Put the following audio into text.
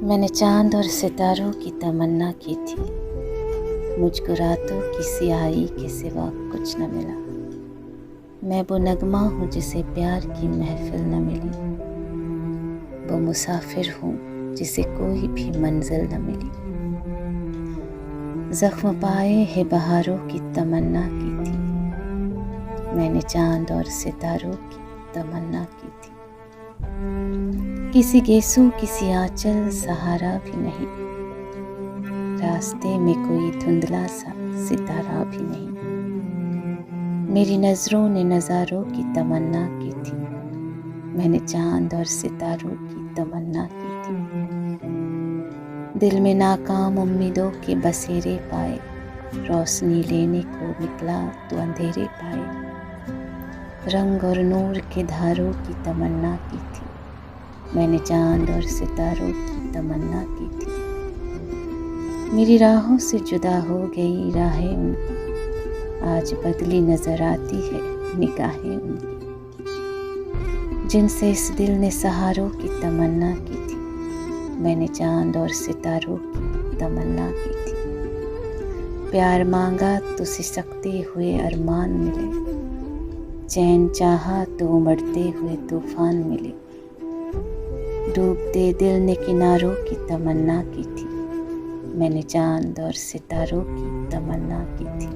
मैंने चांद और सितारों की तमन्ना की थी, मुझको रातों की सियाही के सिवा कुछ न मिला। मैं वो नगमा हूँ जिसे प्यार की महफिल न मिली, वो मुसाफिर हूँ जिसे कोई भी मंजिल न मिली। जख्म पाए है बहारों की तमन्ना की थी, मैंने चांद और सितारों की तमन्ना की थी। किसी गेसू किसी आंचल सहारा भी नहीं, रास्ते में कोई धुंधला सा सितारा भी नहीं। मेरी नज़रों ने नज़ारों की तमन्ना की थी, मैंने चांद और सितारों की तमन्ना की थी। दिल में नाकाम उम्मीदों के बसेरे पाए, रोशनी लेने को निकला तो अंधेरे पाए। रंग और नूर के धारों की तमन्ना की थी, मैंने चांद और सितारों की तमन्ना की थी। मेरी राहों से जुदा हो गई राहें उनकी, आज बदली नजर आती है निगाहें उनकी। जिनसे इस दिल ने सहारों की तमन्ना की थी, मैंने चांद और सितारों की तमन्ना की थी। प्यार मांगा तो सिसकते हुए अरमान मिले, चैन चाहा तो उमड़ते हुए तूफान मिले। डूबते दिल ने किनारों की तमन्ना की थी, मैंने चांद और सितारों की तमन्ना की थी।